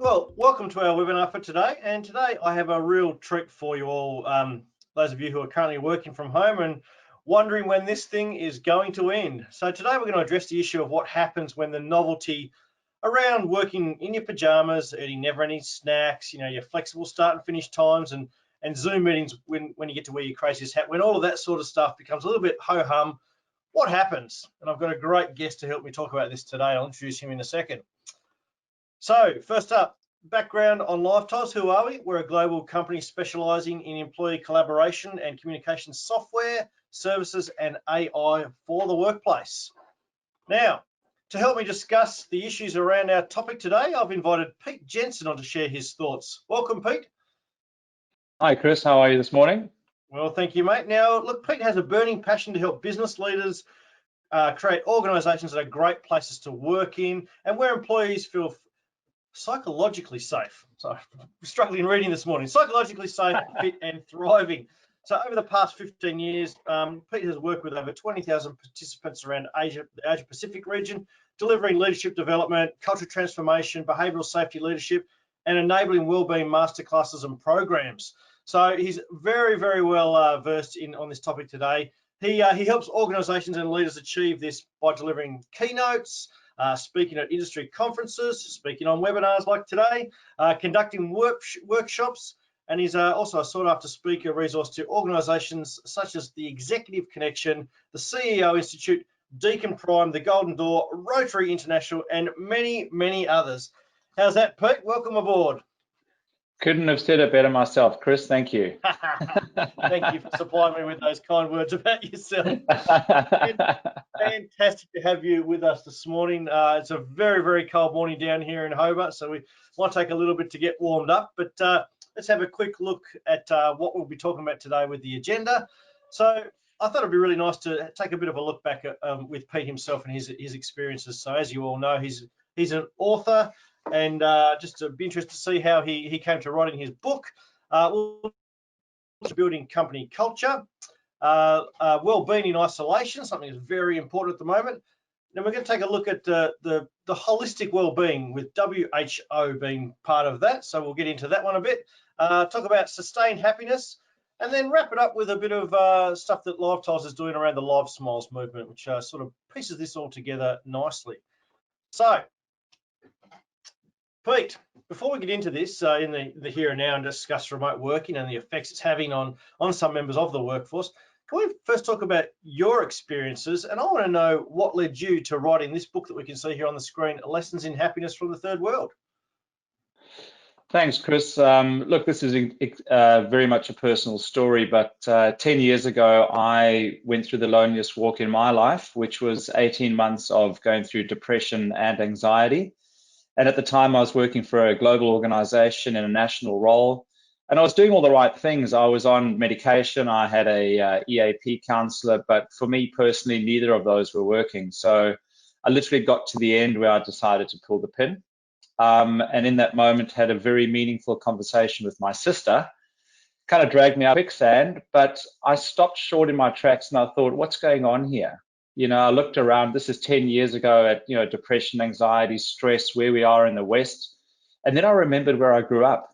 Well, welcome to our webinar for today. And today I have a real treat for you all, those of you who are currently working from home and wondering when this thing is going to end. So today we're going to address the issue of what happens when the novelty around working in your pajamas, eating never-ending snacks, your flexible start and finish times, and Zoom meetings when you get to wear your craziest hat, when all of that sort of stuff becomes a little bit ho-hum, what happens? And I've got a great guest to help me talk about this today. I'll introduce him in a second. So first up, background on LiveTiles. Who are we? We're a global company specializing in employee collaboration and communication software, services, and AI for the workplace. Now, to help me discuss the issues around our topic today, I've invited Pete Jensen on to share his thoughts. Welcome, Pete. Hi, Chris. How are you this morning? Well, thank you, mate. Now, look, Pete has a burning passion to help business leaders create organizations that are great places to work in and where employees feel psychologically safe. So I'm struggling reading this morning. Psychologically safe, fit and thriving. So over the past 15 years, Pete has worked with over 20,000 participants around the Asia Pacific region, delivering leadership development, cultural transformation, behavioural safety leadership, and enabling wellbeing masterclasses and programs. So he's very, very well versed on this topic today. He helps organisations and leaders achieve this by delivering keynotes, speaking at industry conferences, speaking on webinars like today, conducting workshops, and he's also a sought-after speaker resource to organisations such as the Executive Connection, the CEO Institute, Deacon Prime, the Golden Door, Rotary International, and many, many others. How's that, Pete? Welcome aboard. Couldn't have said it better myself, Chris. Thank you. Thank you for supplying me with those kind words about yourself. Fantastic to have you with us this morning. It's a very, very cold morning down here in Hobart, so we might take a little bit to get warmed up, but let's have a quick look at what we'll be talking about today with the agenda. So I thought it'd be really nice to take a bit of a look back at, with Pete himself and his experiences. So as you all know, he's an author, and just to be interested to see how he came to writing his book. Building company culture, well-being in isolation, something that's very important at the moment. Then we're going to take a look at the holistic well-being, with WHO being part of that. So we'll get into that one a bit. Talk about sustained happiness, and then wrap it up with a bit of stuff that LiveTiles is doing around the Live Smiles movement, which sort of pieces this all together nicely. So, Pete, before we get into this in the here and now and discuss remote working and the effects it's having on some members of the workforce, can we first talk about your experiences? And I want to know what led you to writing this book that we can see here on the screen, Lessons in Happiness from the Third World. Thanks, Chris. Look, this is very much a personal story, but 10 years ago, I went through the loneliest walk in my life, which was 18 months of going through depression and anxiety. And at the time, I was working for a global organization in a national role, and I was doing all the right things. I was on medication, I had a EAP counselor, but for me personally, neither of those were working. So I literally got to the end where I decided to pull the pin. And in that moment, had a very meaningful conversation with my sister, kind of dragged me out of quicksand, but I stopped short in my tracks and I thought, what's going on here? I looked around, this is 10 years ago, at, depression, anxiety, stress, where we are in the West. And then I remembered where I grew up.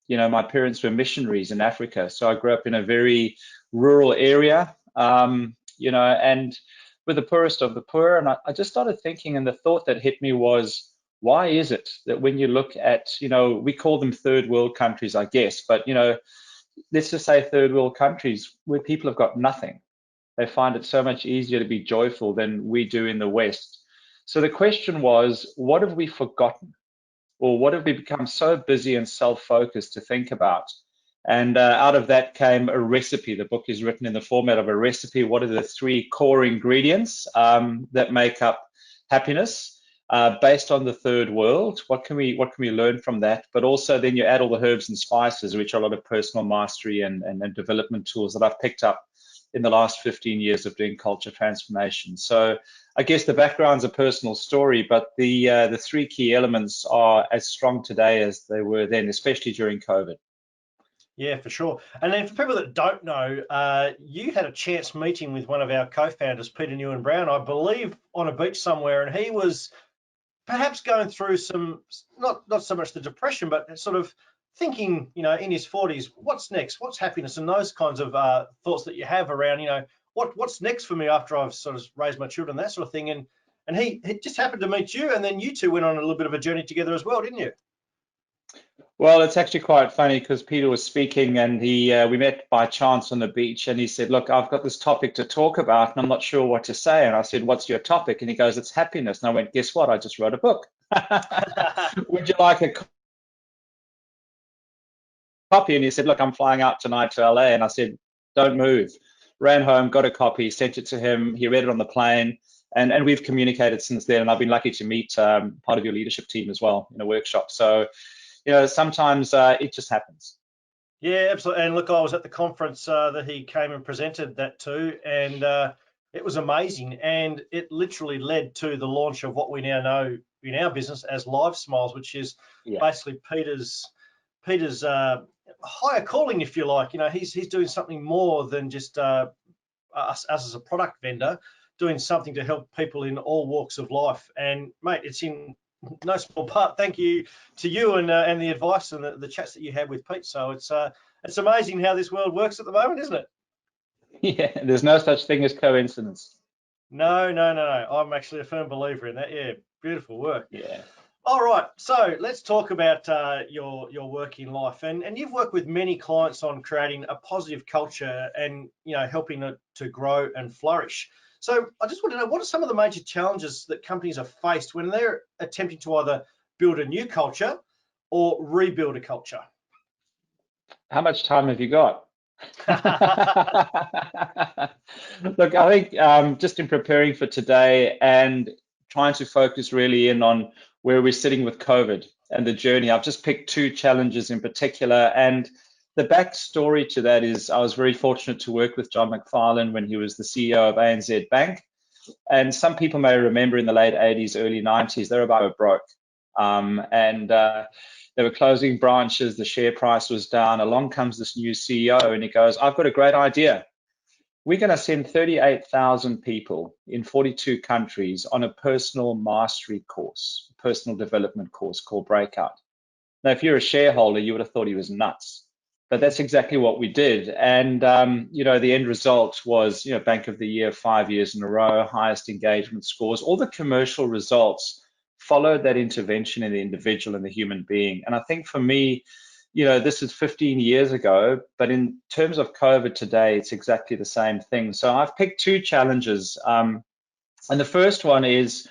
My parents were missionaries in Africa. So I grew up in a very rural area, and with the poorest of the poor. And I just started thinking, and the thought that hit me was, why is it that when you look at, we call them third world countries, I guess, but, let's just say third world countries where people have got nothing. They find it so much easier to be joyful than we do in the West. So the question was, what have we forgotten? Or what have we become so busy and self-focused to think about? And out of that came a recipe. The book is written in the format of a recipe. What are the 3 core ingredients that make up happiness based on the third world? What can we learn from that? But also then you add all the herbs and spices, which are a lot of personal mastery and development tools that I've picked up in the last 15 years of doing culture transformation. So I guess the background's a personal story, but the 3 key elements are as strong today as they were then, especially during COVID. Yeah, for sure. And then for people that don't know, you had a chance meeting with one of our co-founders, Peter Newen Brown, I believe, on a beach somewhere, and he was perhaps going through some, not so much the depression, but sort of thinking, in his 40s, what's next? What's happiness? And those kinds of thoughts that you have around, what's next for me after I've sort of raised my children, that sort of thing. And he just happened to meet you, and then you two went on a little bit of a journey together as well, didn't you? Well, it's actually quite funny because Peter was speaking and we met by chance on the beach, and he said, look, I've got this topic to talk about and I'm not sure what to say. And I said, what's your topic? And he goes, it's happiness. And I went, guess what? I just wrote a book. Would you like a copy? And he said, look, I'm flying out tonight to LA. And I said, don't move. Ran home, got a copy, sent it to him. He read it on the plane. And we've communicated since then. And I've been lucky to meet part of your leadership team as well in a workshop. So, sometimes it just happens. Yeah, absolutely. And look, I was at the conference that he came and presented that to, and it was amazing. And it literally led to the launch of what we now know in our business as LiveTiles, which is basically Peter's higher calling, if you like. He's doing something more than just us as a product vendor, doing something to help people in all walks of life. And mate, it's in no small part thank you to you and the advice and the chats that you had with Pete. So it's amazing how this world works at the moment, isn't it? Yeah, there's no such thing as coincidence. No. I'm actually a firm believer in that. Yeah, beautiful work. Yeah. All right, so let's talk about your working life, and you've worked with many clients on creating a positive culture and helping it to grow and flourish. So I just want to know, what are some of the major challenges that companies are faced when they're attempting to either build a new culture or rebuild a culture? How much time have you got? Look, I think just in preparing for today and trying to focus really in on where we're sitting with COVID and the journey, I've just picked two challenges in particular. And the backstory to that is I was very fortunate to work with John McFarlane when he was the CEO of ANZ Bank. And some people may remember in the late 80s, early 90s, they were about broke. They were closing branches, the share price was down. Along comes this new CEO and he goes, I've got a great idea. We're going to send 38,000 people in 42 countries on a personal mastery course, personal development course called Breakout. Now, if you're a shareholder, you would have thought he was nuts. But that's exactly what we did. And, the end result was, Bank of the Year 5 years in a row, highest engagement scores. All the commercial results followed that intervention in the individual and the human being. And I think for me, this is 15 years ago, but in terms of COVID today, it's exactly the same thing. So I've picked two challenges. And the first one is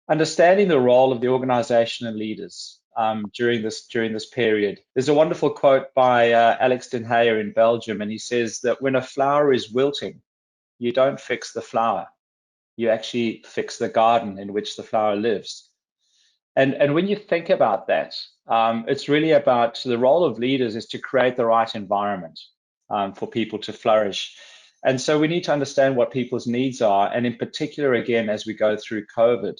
understanding the role of the organization and leaders during this period. There's a wonderful quote by Alex Den Heyer in Belgium, and he says that when a flower is wilting, you don't fix the flower, you actually fix the garden in which the flower lives. And when you think about that, it's really about the role of leaders is to create the right environment for people to flourish. And so we need to understand what people's needs are. And in particular, again, as we go through COVID,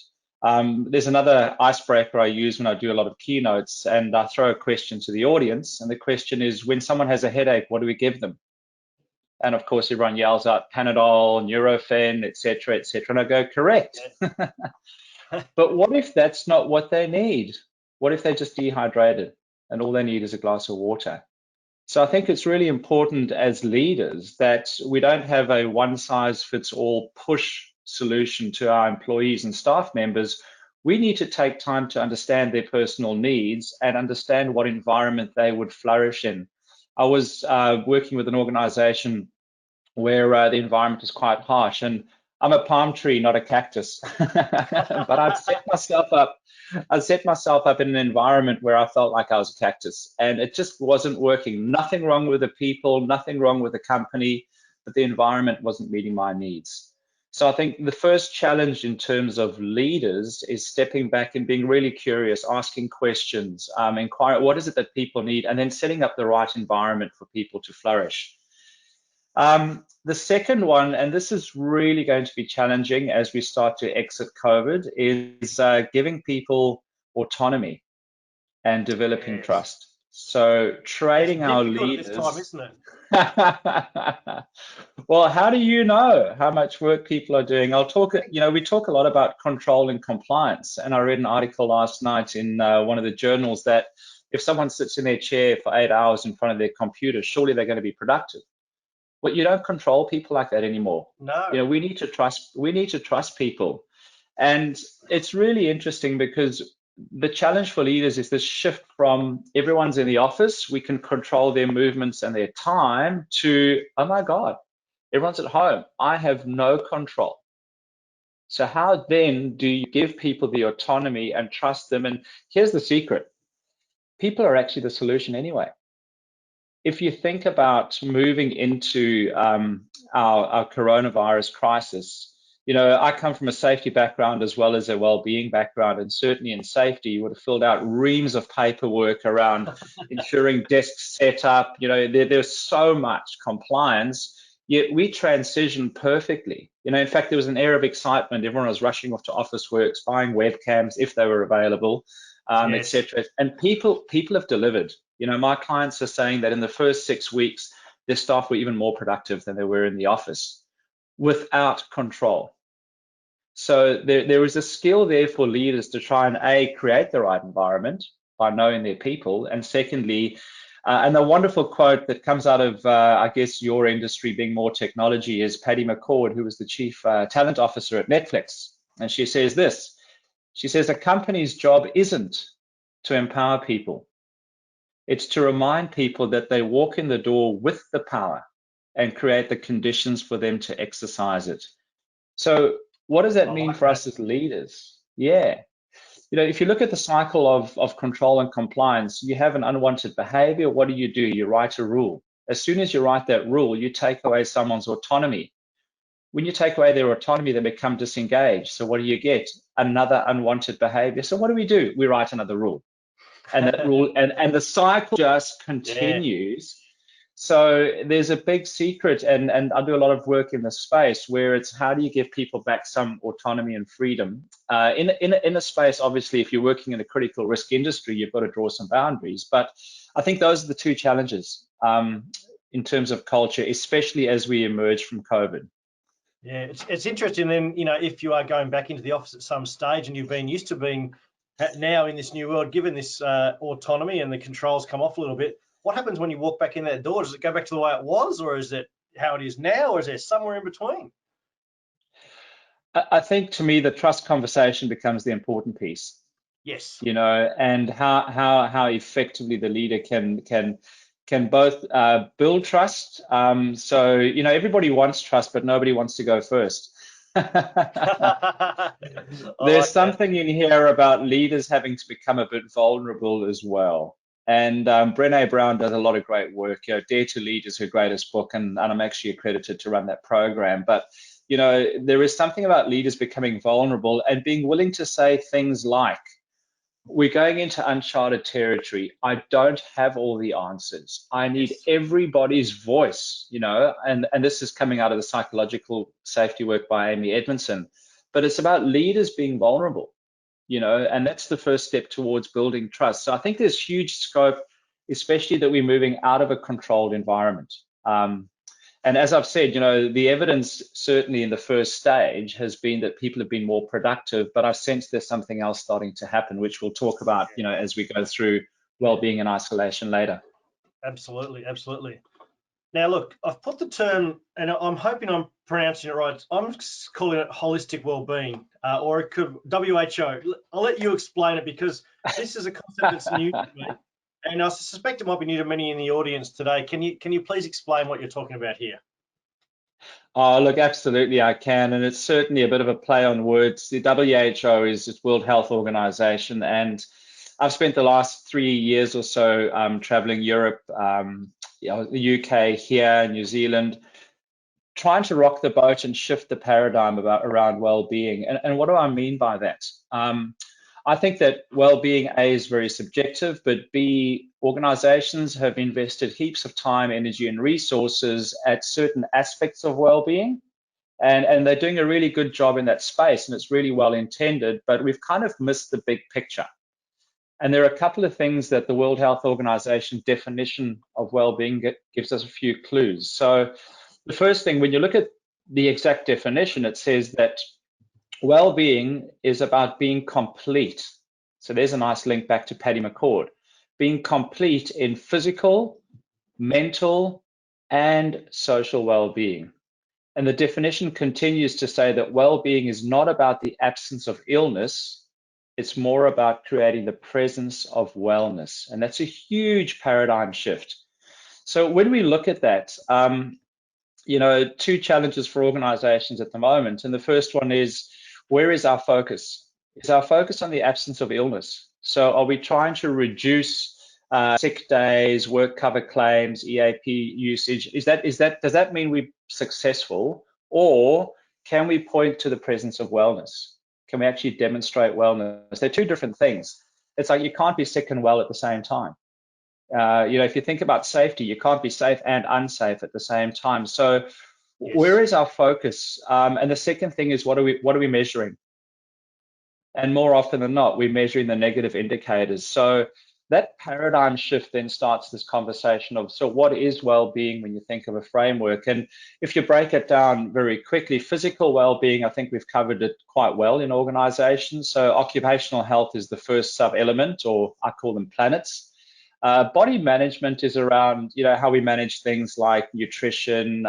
there's another icebreaker I use when I do a lot of keynotes, and I throw a question to the audience. And the question is, when someone has a headache, what do we give them? And of course, everyone yells out Panadol, Nurofen, et cetera, and I go, correct. But what if that's not what they need? What if they're just dehydrated and all they need is a glass of water? So I think it's really important as leaders that we don't have a one-size-fits-all push solution to our employees and staff members. We need to take time to understand their personal needs and understand what environment they would flourish in. I was working with an organization where the environment is quite harsh, and I'm a palm tree, not a cactus. But I'd set myself up in an environment where I felt like I was a cactus, and it just wasn't working. Nothing wrong with the people, nothing wrong with the company, but the environment wasn't meeting my needs. So I think the first challenge in terms of leaders is stepping back and being really curious, asking questions, inquire what is it that people need, and then setting up the right environment for people to flourish. The second one, and this is really going to be challenging as we start to exit COVID, is giving people autonomy and developing trust. So trading our leaders. This time, isn't it? Well, how do you know how much work people are doing? I'll talk, we talk a lot about control and compliance. And I read an article last night in one of the journals that if someone sits in their chair for 8 hours in front of their computer, surely they're going to be productive. But you don't control people like that anymore. No. We need to trust people. And it's really interesting because the challenge for leaders is this shift from everyone's in the office, we can control their movements and their time, to, oh my God, everyone's at home, I have no control. So how then do you give people the autonomy and trust them? And here's the secret. People are actually the solution anyway. If you think about moving into our coronavirus crisis, I come from a safety background as well as a well-being background, and certainly in safety, you would have filled out reams of paperwork around ensuring desks set up. There's so much compliance, yet we transitioned perfectly. In fact, there was an air of excitement. Everyone was rushing off to Officeworks, buying webcams if they were available, Yes. etc. And people have delivered. My clients are saying that in the first 6 weeks, their staff were even more productive than they were in the office, without control. So there is a skill there for leaders to try and create the right environment by knowing their people, and secondly, and the wonderful quote that comes out of, I guess, your industry being more technology is Patty McCord, who was the chief talent officer at Netflix. And she says this, she says, a company's job isn't to empower people. It's to remind people that they walk in the door with the power and create the conditions for them to exercise it. So what does that mean for us as leaders? Yeah. If you look at the cycle of control and compliance, you have an unwanted behavior. What do? You write a rule. As soon as you write that rule, you take away someone's autonomy. When you take away their autonomy, they become disengaged. So what do you get? Another unwanted behavior. So what do? We write another rule. And that rule and the cycle just continues. Yeah. So there's a big secret, and I do a lot of work in this space where it's how do you give people back some autonomy and freedom in a space. Obviously, if you're working in a critical risk industry, you've got to draw some boundaries. But I think those are the two challenges in terms of culture, especially as we emerge from COVID. Yeah, it's interesting. Then if you are going back into the office at some stage and you've been used to being now in this new world, given this autonomy and the controls come off a little bit, what happens when you walk back in that door? Does it go back to the way it was, or is it how it is now, or is there somewhere in between? I think, to me, the trust conversation becomes the important piece. Yes. And how effectively the leader can both build trust. So everybody wants trust, but nobody wants to go first. There's something in here about leaders having to become a bit vulnerable as well. And Brené Brown does a lot of great work. Dare to Lead is her greatest book, and I'm actually accredited to run that program. But there is something about leaders becoming vulnerable and being willing to say things like, we're going into uncharted territory. I don't have all the answers. I need everybody's voice, and this is coming out of the psychological safety work by Amy Edmondson. But it's about leaders being vulnerable, and that's the first step towards building trust. So I think there's huge scope, especially that we're moving out of a controlled environment. And as I've said, the evidence certainly in the first stage has been that people have been more productive, but I sense there's something else starting to happen, which we'll talk about, as we go through well-being and isolation later. Absolutely, absolutely. Now, look, I've put the term, and I'm hoping I'm pronouncing it right. I'm calling it holistic well-being, or it could WHO. I'll let you explain it, because this is a concept that's new to me. And I suspect it might be new to many in the audience today. Can you please explain what you're talking about here? Oh, look, absolutely I can. And it's certainly a bit of a play on words. The WHO is the World Health Organization. And I've spent the last 3 years or so traveling Europe, the UK, here, New Zealand, trying to rock the boat and shift the paradigm around well-being. And what do I mean by that? I think that well-being, A, is very subjective, but B, organizations have invested heaps of time, energy, and resources at certain aspects of well-being, and they're doing a really good job in that space, and it's really well intended, but we've kind of missed the big picture. And there are a couple of things that the World Health Organization definition of well-being gives us a few clues. So the first thing, when you look at the exact definition, it says that well-being is about being complete. So there's a nice link back to Paddy McCord. Being complete in physical, mental, and social well-being. And the definition continues to say that well-being is not about the absence of illness, it's more about creating the presence of wellness. And that's a huge paradigm shift. So when we look at that, two challenges for organizations at the moment. And the first one is, where is our focus? Is our focus on the absence of illness? So are we trying to reduce sick days, work cover claims, EAP usage? Does that mean we're successful, or can we point to the presence of wellness? Can we actually demonstrate wellness? They're two different things. It's like you can't be sick and well at the same time. If you think about safety, you can't be safe and unsafe at the same time. So yes. Where is our focus? And the second thing is, what are we measuring? And more often than not, we're measuring the negative indicators. So that paradigm shift then starts this conversation of, so what is well-being when you think of a framework? And if you break it down very quickly, physical well-being, I think we've covered it quite well in organizations. So occupational health is the first sub-element, or I call them planets. Body management is around, how we manage things like nutrition,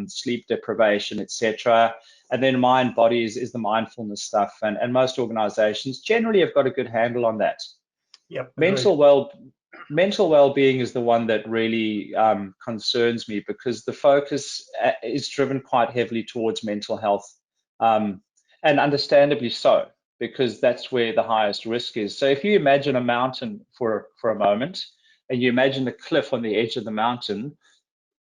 sleep deprivation, etc. And then mind body is the mindfulness stuff. And most organizations generally have got a good handle on that. Yep. Mental well-being is the one that really concerns me, because the focus is driven quite heavily towards mental health, and understandably so, because that's where the highest risk is. So if you imagine a mountain for a moment, and you imagine the cliff on the edge of the mountain,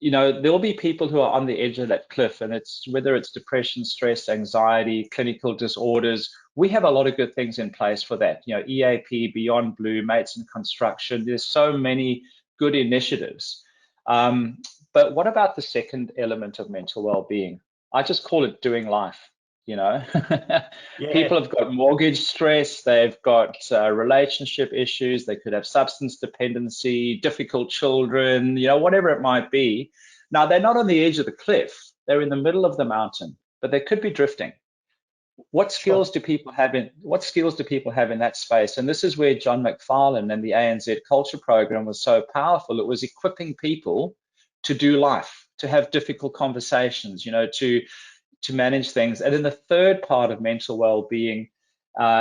there'll be people who are on the edge of that cliff, and whether it's depression, stress, anxiety, clinical disorders. We have a lot of good things in place for that. EAP, Beyond Blue, Mates in Construction. There's so many good initiatives. But what about the second element of mental well-being? I just call it doing life. Yeah. People have got mortgage stress, they've got relationship issues, they could have substance dependency, difficult children, whatever it might be. Now, they're not on the edge of the cliff, they're in the middle of the mountain, but they could be drifting. What skills do people have in that space? And this is where John McFarlane and the ANZ Culture Program was so powerful. It was equipping people to do life, to have difficult conversations, to manage things. And then the third part of mental well-being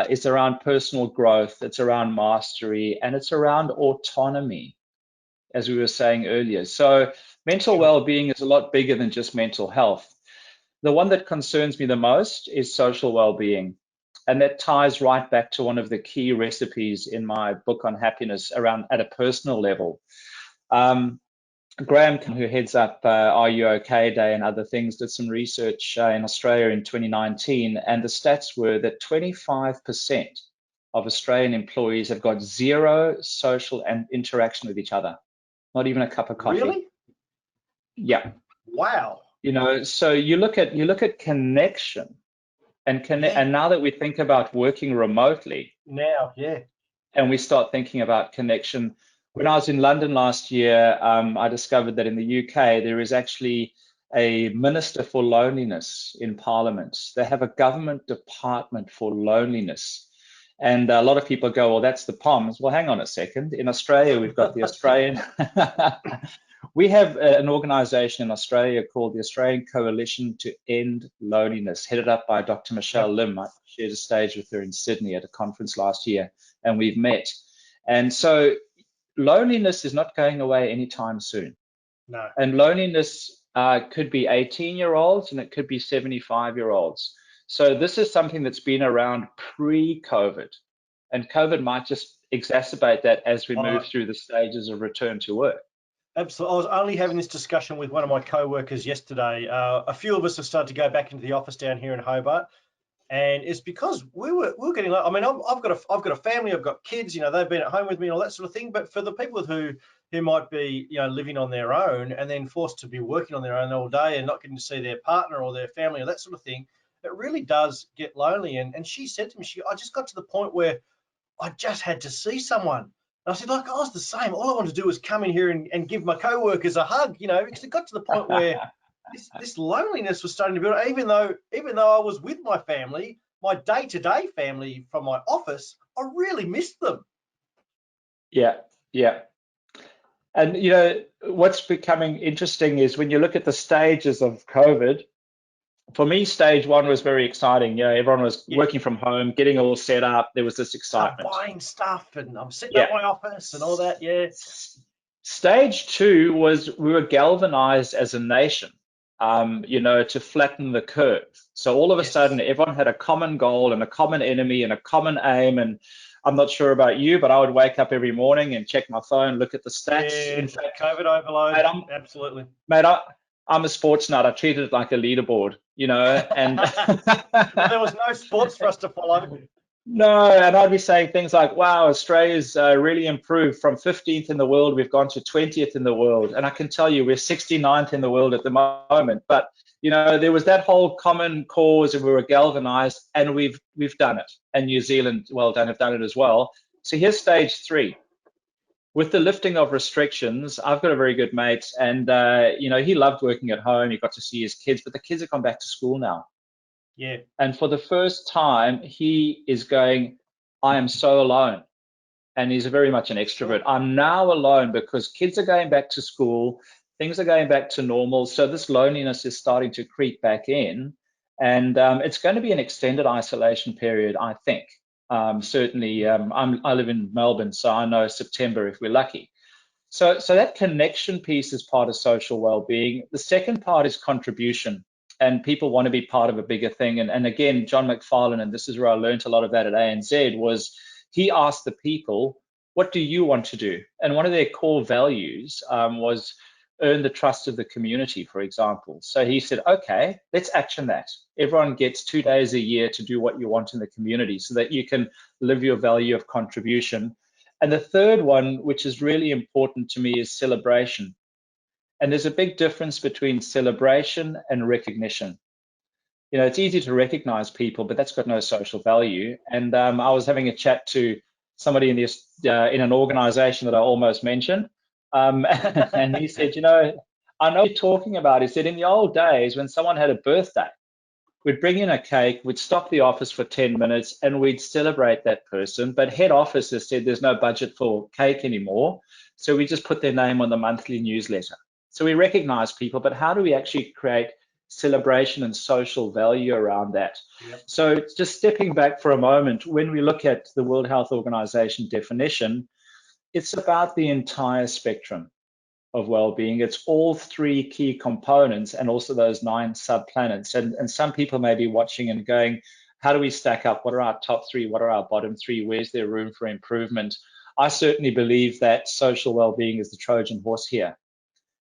is around personal growth, it's around mastery, and it's around autonomy, as we were saying earlier. So mental well-being is a lot bigger than just mental health. The one that concerns me the most is social well-being. And that ties right back to one of the key recipes in my book on happiness around at a personal level. Graham, who heads up Are You OK Day and other things, did some research in Australia in 2019, and the stats were that 25% of Australian employees have got zero social and interaction with each other, not even a cup of coffee. Really? Yeah. Wow. So you look at connection, and now that we think about working remotely, and we start thinking about connection. When I was in London last year, I discovered that in the UK, there is actually a Minister for Loneliness in Parliament. They have a government department for loneliness. And a lot of people go, well, that's the POMs. Well, hang on a second. In Australia, we've got the Australian. We have an organization in Australia called the Australian Coalition to End Loneliness, headed up by Dr. Michelle Lim. I shared a stage with her in Sydney at a conference last year, and we've met. And so loneliness is not going away anytime soon. No. And loneliness could be 18-year-olds and it could be 75-year-olds. So this is something that's been around pre-COVID, and COVID might just exacerbate that as we move through the stages of return to work. Absolutely. I was only having this discussion with one of my co-workers yesterday. A few of us have started to go back into the office down here in Hobart. And it's because we were getting. I mean, I've got a family. I've got kids. They've been at home with me and all that sort of thing. But for the people who might be living on their own and then forced to be working on their own all day and not getting to see their partner or their family or that sort of thing, it really does get lonely. And she said to me, I just got to the point where I just had to see someone. And I said, like, I was the same. All I wanted to do was come in here and give my co-workers a hug, you know, because it got to the point where this loneliness was starting to build. Even though I was with my family, my day-to-day family from my office, I really missed them. Yeah, yeah. And you know what's becoming interesting is when you look at the stages of COVID. For me, stage one was very exciting. You know, everyone was working from home, getting all set up. There was this excitement. Buying stuff, and I'm sitting Yeah. at my office and all that. Yeah. Stage two was we were galvanized as a nation, you know, to flatten the curve. So all of a sudden, everyone had a common goal and a common enemy and a common aim. And I'm not sure about you, but I would wake up every morning and check my phone, look at the stats. Yeah, In fact, COVID overload. mate, Absolutely. Mate, I'm a sports nut. I treated it like a leaderboard, you know, and there was no sports for us to follow. No, and I'd be saying things like, wow, Australia's really improved from 15th in the world. We've gone to 20th in the world. And I can tell you we're 69th in the world at the moment. But, you know, there was that whole common cause and we were galvanized and we've done it. And New Zealand, well done, have done it as well. So here's stage three. With the lifting of restrictions, I've got a very good mate and, you know, he loved working at home. He got to see his kids, but the kids have gone back to school now. Yeah. And for the first time, he is going, I am so alone. And he's very much an extrovert. I'm now alone because kids are going back to school, things are going back to normal. So this loneliness is starting to creep back in. And it's going to be an extended isolation period, I think. Certainly, I live in Melbourne, so I know September if we're lucky. So that connection piece is part of social well-being. The second part is contribution. And people want to be part of a bigger thing. And again, John McFarlane, and this is where I learned a lot of that at ANZ, was he asked the people, what do you want to do? And one of their core values was earn the trust of the community, for example. So he said, okay, let's action that. Everyone gets 2 days a year to do what you want in the community so that you can live your value of contribution. And the third one, which is really important to me, is celebration. And there's a big difference between celebration and recognition. You know, it's easy to recognize people, but that's got no social value. And I was having a chat to somebody in an organization that I almost mentioned. And he said, you know, I know what you're talking about. He said, in the old days, when someone had a birthday, we'd bring in a cake, we'd stop the office for 10 minutes, and we'd celebrate that person. But head office has said there's no budget for cake anymore. So we just put their name on the monthly newsletter. So we recognize people, but how do we actually create celebration and social value around that? Yep. So just stepping back for a moment, when we look at the World Health Organization definition, it's about the entire spectrum of well-being. It's all three key components and also those 9 subplanets. And some people may be watching and going, how do we stack up? What are our top 3? What are our bottom 3? Where's there room for improvement? I certainly believe that social well-being is the Trojan horse here.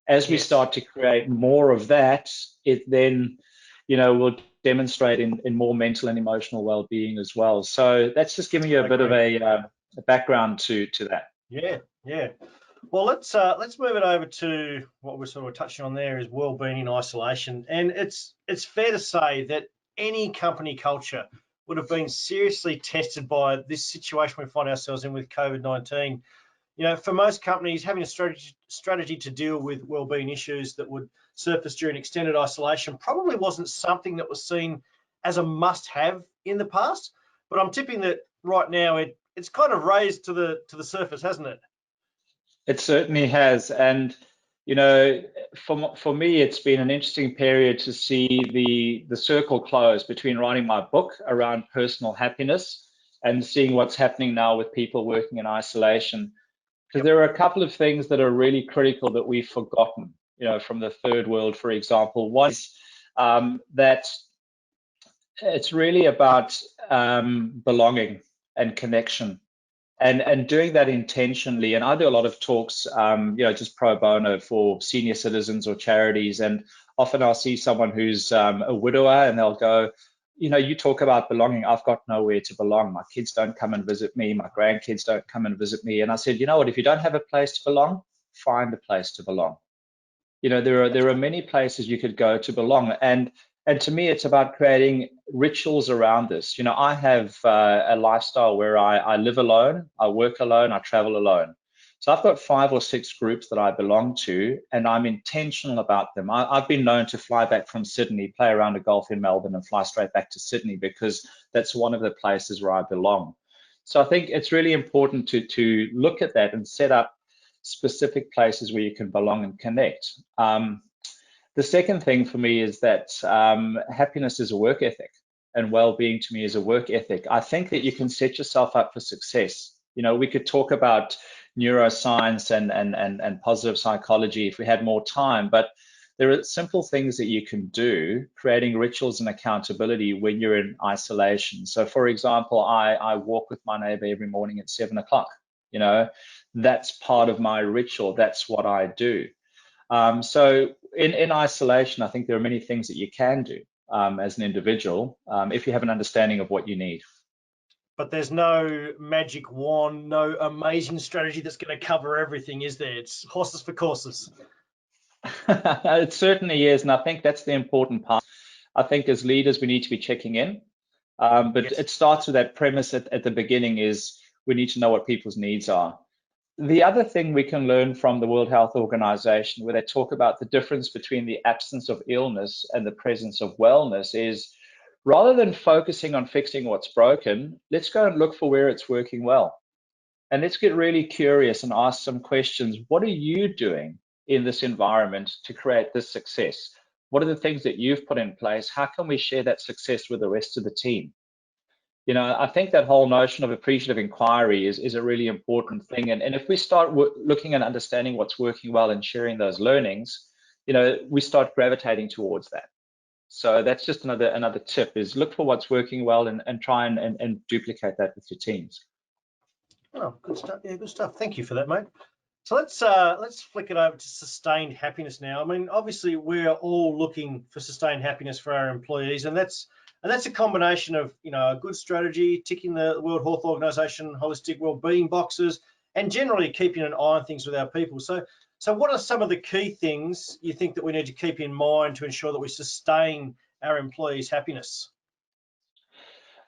As we start to create more of that, it then, you know, will demonstrate in more mental and emotional well-being as well. So that's just giving you a bit of a background to that. Yeah, yeah. Well, let's move it over to what we're sort of touching on there is well-being in isolation. And it's fair to say that any company culture would have been seriously tested by this situation we find ourselves in with COVID-19. You know, for most companies, having a strategy to deal with well-being issues that would surface during extended isolation probably wasn't something that was seen as a must-have in the past. But I'm tipping that right now it's kind of raised to the surface, hasn't it? It certainly has, and you know, for me, it's been an interesting period to see the circle close between writing my book around personal happiness and seeing what's happening now with people working in isolation. Because there are a couple of things that are really critical that we've forgotten, you know, from the third world, for example. One is that it's really about belonging and connection. And doing that intentionally, and I do a lot of talks, you know, just pro bono for senior citizens or charities, and often I'll see someone who's a widower, and they'll go, you know, you talk about belonging. I've got nowhere to belong. My kids don't come and visit me. My grandkids don't come and visit me. And I said, you know what? If you don't have a place to belong, find a place to belong. You know, there are many places you could go to belong, and And to me, it's about creating rituals around this. You know, I have a lifestyle where I live alone, I work alone, I travel alone. So I've got 5 or 6 groups that I belong to, and I'm intentional about them. I've been known to fly back from Sydney, play around a golf in Melbourne, and fly straight back to Sydney because that's one of the places where I belong. So I think it's really important to look at that and set up specific places where you can belong and connect. The second thing for me is that happiness is a work ethic, and well-being to me is a work ethic. I think that you can set yourself up for success. You know, we could talk about neuroscience and positive psychology if we had more time, but there are simple things that you can do, creating rituals and accountability when you're in isolation. So for example, I walk with my neighbor every morning at 7 o'clock. You know, that's part of my ritual. That's what I do. So in isolation, I think there are many things that you can do as an individual if you have an understanding of what you need. But there's no magic wand, no amazing strategy that's going to cover everything, is there? It's horses for courses. It certainly is, and I think that's the important part. I think as leaders, we need to be checking in, but Yes. it starts with that premise at the beginning is we need to know what people's needs are. The other thing we can learn from the World Health Organization, where they talk about the difference between the absence of illness and the presence of wellness, is rather than focusing on fixing what's broken, let's go and look for where it's working well. And let's get really curious and ask some questions. What are you doing in this environment to create this success? What are the things that you've put in place? How can we share that success with the rest of the team? You know, I think that whole notion of appreciative inquiry is a really important thing. And if we start looking and understanding what's working well and sharing those learnings, you know, we start gravitating towards that. So that's just another tip is look for what's working well and try and duplicate that with your teams. Oh, good stuff. Yeah, good stuff. Thank you for that, mate. So let's flick it over to sustained happiness now. I mean, obviously we're all looking for sustained happiness for our employees, and that's a combination of, you know, a good strategy, ticking the World Health Organization holistic well-being boxes, and generally keeping an eye on things with our people. So what are some of the key things you think that we need to keep in mind to ensure that we sustain our employees' happiness?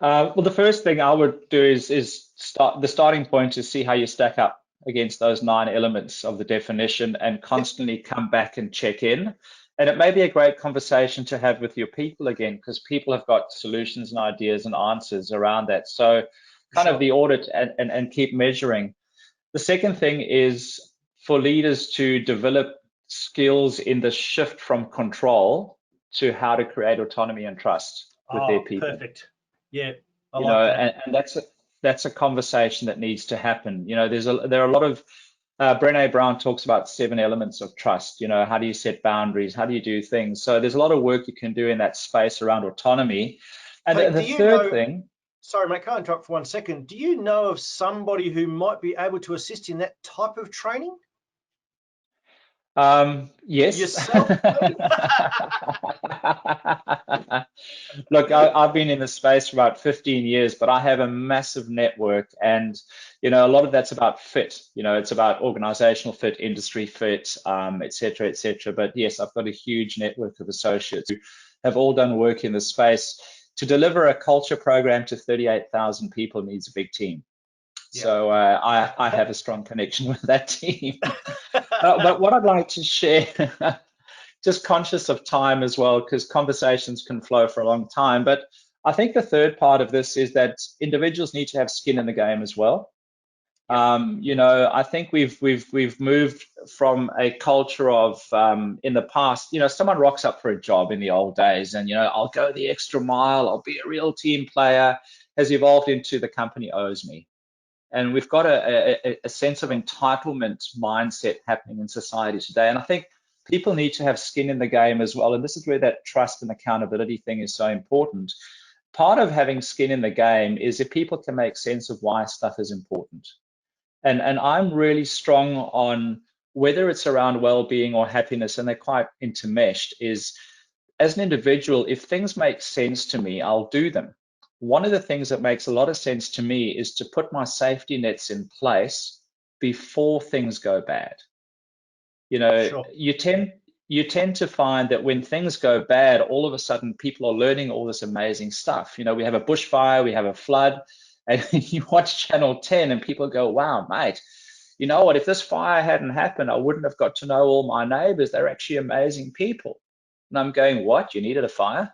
Well, the first thing I would do is the starting point is see how you stack up against those 9 elements of the definition and constantly come back and check in. And it may be a great conversation to have with your people again, because people have got solutions and ideas and answers around that. So kind of the audit and keep measuring. The second thing is for leaders to develop skills in the shift from control to how to create autonomy and trust with their people. Perfect. Yeah, I you like know, that. and that's a conversation that needs to happen. You know, there are a lot of Brené Brown talks about 7 elements of trust. You know, how do you set boundaries? How do you do things? So there's a lot of work you can do in that space around autonomy. And Hey, the third thing. Sorry, mate, can I interrupt for 1 second? Do you know of somebody who might be able to assist in that type of training? Yes. Yourself? Look, I've been in this space for about 15 years, but I have a massive network, and you know, a lot of that's about fit. You know, it's about organizational fit, industry fit, et cetera, et cetera. But yes, I've got a huge network of associates who have all done work in the space. To deliver a culture program to 38,000 people needs a big team. Yeah. So I have a strong connection with that team. But what I'd like to share, just conscious of time as well, because conversations can flow for a long time. But I think the third part of this is that individuals need to have skin in the game as well. You know, I think we've moved from a culture of in the past, you know, someone rocks up for a job in the old days and, you know, I'll go the extra mile, I'll be a real team player, has evolved into the company owes me. And we've got a sense of entitlement mindset happening in society today. And I think people need to have skin in the game as well. And this is where that trust and accountability thing is so important. Part of having skin in the game is if people can make sense of why stuff is important. And I'm really strong on whether it's around well-being or happiness, and they're quite intermeshed, is as an individual, if things make sense to me, I'll do them. One of the things that makes a lot of sense to me is to put my safety nets in place before things go bad. You know, you tend you tend to find that when things go bad, all of a sudden people are learning all this amazing stuff. You know, we have a bushfire, we have a flood, and you watch Channel 10 and people go, wow, mate, you know what, if this fire hadn't happened, I wouldn't have got to know all my neighbors. They're actually amazing people. And I'm going, what, you needed a fire?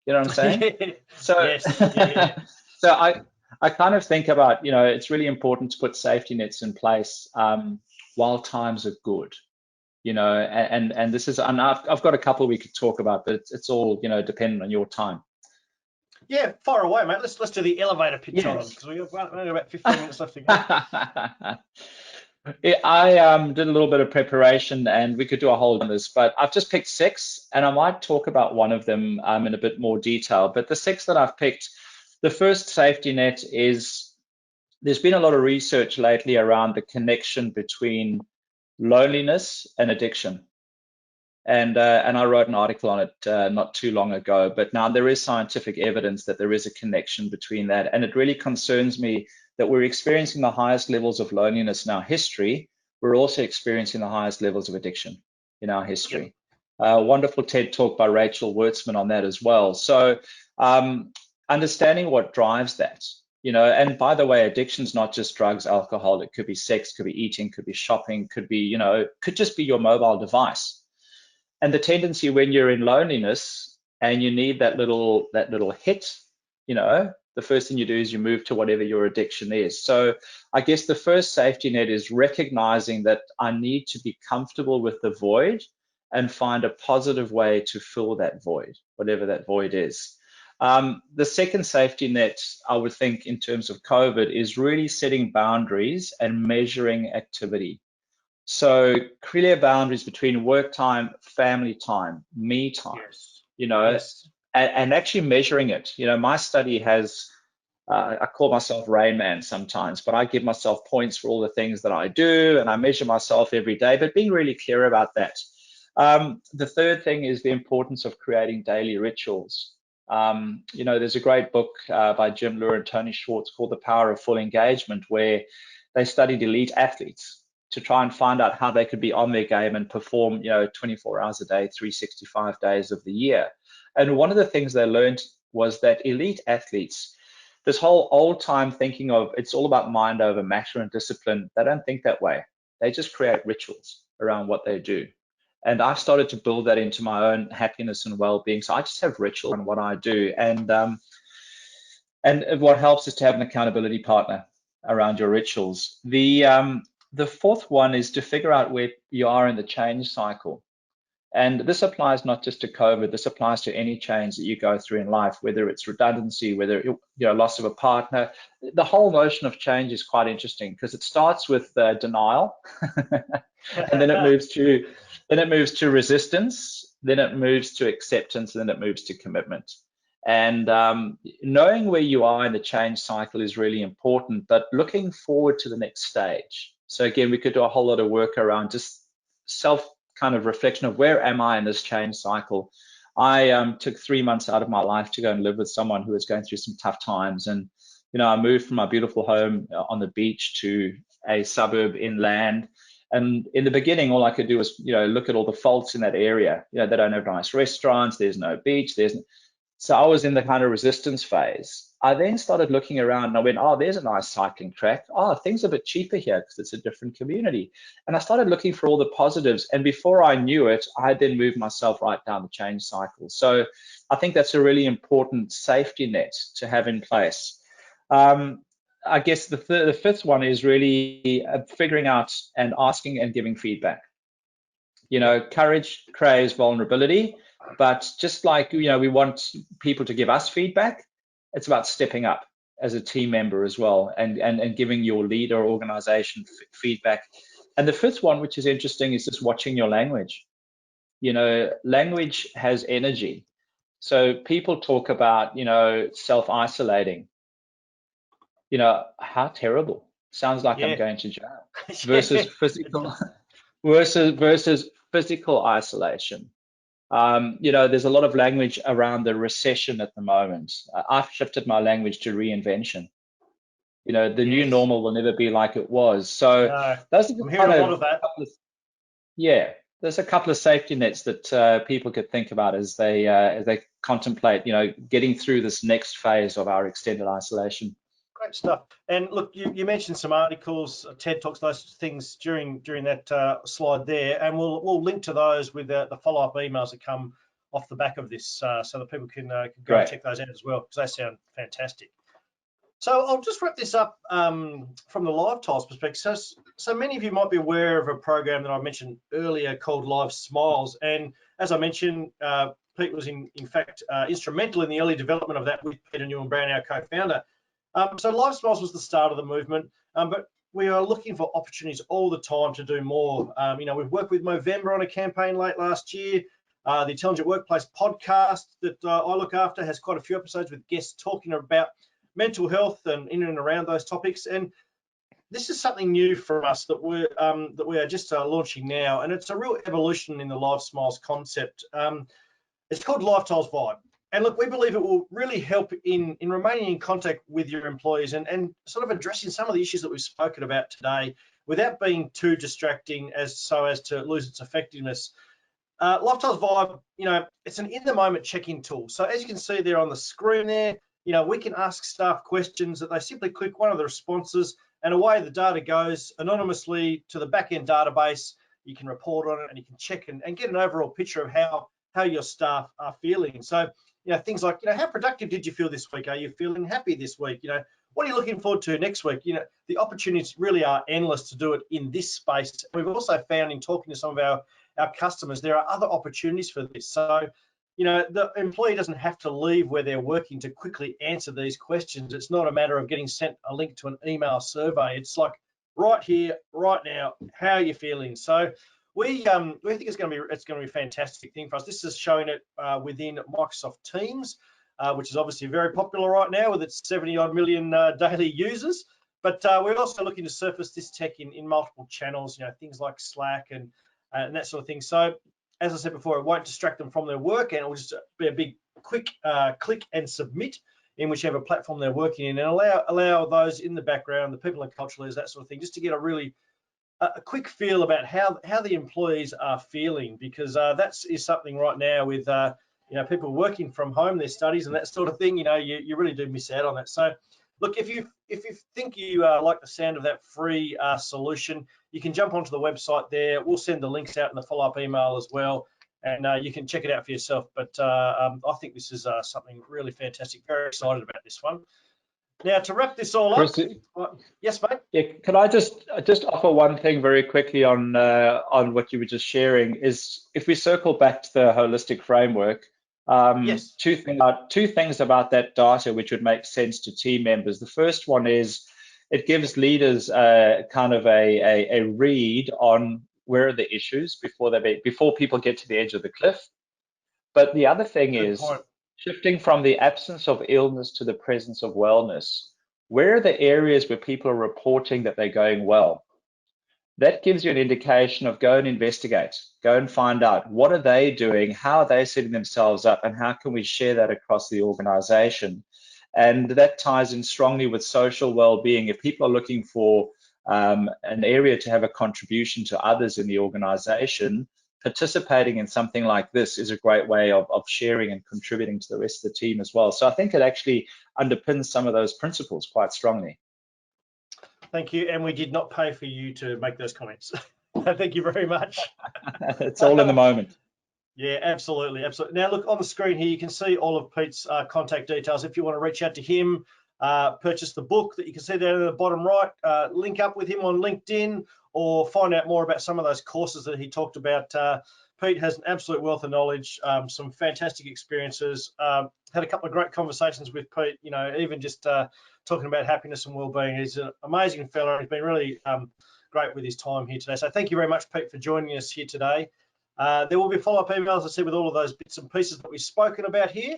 You know what I'm saying? Yeah. So, Yes. Yeah. so I kind of think about, you know, it's really important to put safety nets in place while times are good. You know, and this is, and I've got a couple we could talk about, but it's all, you know, dependent on your time. Yeah, far away, mate. Let's do the elevator pitch on them, Yes. because we've only about 15 minutes left to go. I did a little bit of preparation, and we could do a whole on this, but I've just picked 6, and I might talk about one of them in a bit more detail. But the 6 that I've picked, the first safety net is, there's been a lot of research lately around the connection between loneliness and addiction. And I wrote an article on it not too long ago, but now there is scientific evidence that there is a connection between that. And it really concerns me that we're experiencing the highest levels of loneliness in our history. We're also experiencing the highest levels of addiction in our history. Yep. Wonderful TED talk by Rachel Wertzman on that as well. So understanding what drives that, you know, and by the way, addiction's not just drugs, alcohol, it could be sex, could be eating, could be shopping, could be, you know, could just be your mobile device. And the tendency when you're in loneliness and you need that little hit, you know, the first thing you do is you move to whatever your addiction is. So I guess the first safety net is recognizing that I need to be comfortable with the void and find a positive way to fill that void, whatever that void is. The second safety net, I would think, in terms of COVID, is really setting boundaries and measuring activity. So clear boundaries between work time, family time, me time, Yes. you know, Yes. and actually measuring it. You know, my study has, I call myself Rain Man sometimes, but I give myself points for all the things that I do, and I measure myself every day, but being really clear about that. The third thing is the importance of creating daily rituals. You know, there's a great book by Jim Loehr and Tony Schwartz called The Power of Full Engagement, where they studied elite athletes to try and find out how they could be on their game and perform, you know, 24 hours a day, 365 days of the year. And one of the things they learned was that elite athletes, this whole old time thinking of it's all about mind over matter and discipline, they don't think that way. They just create rituals around what they do. And I've started to build that into my own happiness and well-being. So I just have ritual on what I do. And what helps is to have an accountability partner around your rituals. The fourth one is to figure out where you are in the change cycle. And this applies not just to COVID, this applies to any change that you go through in life, whether it's redundancy, whether, you know, loss of a partner. The whole notion of change is quite interesting because it starts with denial, and then it moves to resistance, then it moves to acceptance, and then it moves to commitment. And knowing where you are in the change cycle is really important, but looking forward to the next stage. So again, we could do a whole lot of work around just self kind of reflection of where am I in this change cycle. I took 3 months out of my life to go and live with someone who was going through some tough times. And, you know, I moved from my beautiful home on the beach to a suburb inland. And in the beginning, all I could do was, you know, look at all the faults in that area. You know, they don't have nice restaurants, there's no beach, so I was in the kind of resistance phase. I then started looking around and I went, oh, there's a nice cycling track. Oh, things are a bit cheaper here because it's a different community. And I started looking for all the positives. And before I knew it, I then moved myself right down the change cycle. So I think that's a really important safety net to have in place. I guess the fifth one is really figuring out and asking and giving feedback. You know, courage craves vulnerability. But just like, you know, we want people to give us feedback, it's about stepping up as a team member as well and giving your leader or organization feedback. And the fifth one, which is interesting, is just watching your language. You know, language has energy. So people talk about, you know, self-isolating. You know, how terrible. Sounds like I'm going to jail. Versus physical isolation. You know, there's a lot of language around the recession at the moment. I've shifted my language to reinvention. You know, the new normal will never be like it was. So those are I'm hearing a lot of that. Yeah. There's a couple of safety nets that people could think about as they contemplate, getting through this next phase of our extended isolation. Great stuff. And look, you mentioned some articles, TED Talks, those things during that slide there, and we'll link to those with the follow-up emails that come off the back of this, so that people can go and check those out as well, because they sound fantastic. So I'll just wrap this up from the LiveTiles perspective. So many of you might be aware of a program that I mentioned earlier called LiveSmiles, and as I mentioned, Pete was in fact instrumental in the early development of that with Peter Newman-Brown, our co-founder. So LiveSmiles was the start of the movement, but we are looking for opportunities all the time to do more. We've worked with Movember on a campaign late last year. The Intelligent Workplace podcast that I look after has quite a few episodes with guests talking about mental health and in and around those topics. And this is something new for us that we are just launching now, and it's a real evolution in the LiveSmiles concept. It's called LiveTiles Vibe. And look, we believe it will really help in remaining in contact with your employees and sort of addressing some of the issues that we've spoken about today without being too distracting as to lose its effectiveness. LiveTiles Vibe, it's an in-the-moment check-in tool. So as you can see there on the screen there, we can ask staff questions that they simply click one of the responses, and away the data goes anonymously to the back-end database. You can report on it and you can check and get an overall picture of how your staff are feeling. So, things like, how productive did you feel this week? Are you feeling happy this week? What are you looking forward to next week? The opportunities really are endless to do it in this space. We've also found in talking to some of our customers, there are other opportunities for this. So, the employee doesn't have to leave where they're working to quickly answer these questions. It's not a matter of getting sent a link to an email survey. It's like right here, right now, how are you feeling? So we think it's going to be a fantastic thing for us. This is showing it within Microsoft Teams, which is obviously very popular right now with its 70-odd million daily users. But we're also looking to surface this tech in multiple channels, things like Slack and that sort of thing. So as I said before, it won't distract them from their work, and it will just be a big quick click and submit in whichever platform they're working in, and allow those in the background, the people and cultural leaders, that sort of thing, just to get a quick feel about how the employees are feeling, because that is something right now with people working from home, their studies and that sort of thing. You really do miss out on that. So look, if you think you like the sound of that free solution, you can jump onto the website there. We'll send the links out in the follow-up email as well, and you can check it out for yourself. But I think this is something really fantastic. Very excited about this one. Now, to wrap this all up, yes, mate. Yeah, can I just offer one thing very quickly on what you were just sharing? Is if we circle back to the holistic framework, yes. two things about that data which would make sense to team members. The first one is it gives leaders kind of a read on where are the issues before people get to the edge of the cliff. But the other thing is shifting from the absence of illness to the presence of wellness. Where are the areas where people are reporting that they're going well? That gives you an indication of go and investigate, go and find out what are they doing, how are they setting themselves up, and how can we share that across the organization. And that ties in strongly with social well-being. If people are looking for an area to have a contribution to others in the organization, participating in something like this is a great way of sharing and contributing to the rest of the team as well. So I think it actually underpins some of those principles quite strongly. Thank you. And we did not pay for you to make those comments. Thank you very much. It's all in the moment. Yeah, absolutely. Absolutely. Now, look, on the screen here, you can see all of Pete's contact details. If you want to reach out to him, purchase the book that you can see there in the bottom right, link up with him on LinkedIn, or find out more about some of those courses that he talked about. Pete has an absolute wealth of knowledge, some fantastic experiences. Had a couple of great conversations with Pete, even just talking about happiness and well-being. He's an amazing fellow. He's been really great with his time here today. So thank you very much, Pete, for joining us here today. There will be follow-up emails, I said, with all of those bits and pieces that we've spoken about here.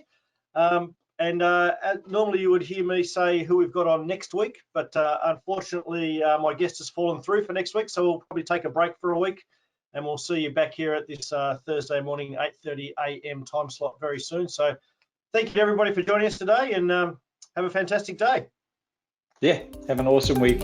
Normally you would hear me say who we've got on next week, but unfortunately my guest has fallen through for next week, so we'll probably take a break for a week, and we'll see you back here at this Thursday morning, 8:30 a.m. time slot very soon. So thank you everybody for joining us today, and have a fantastic day. Yeah, have an awesome week.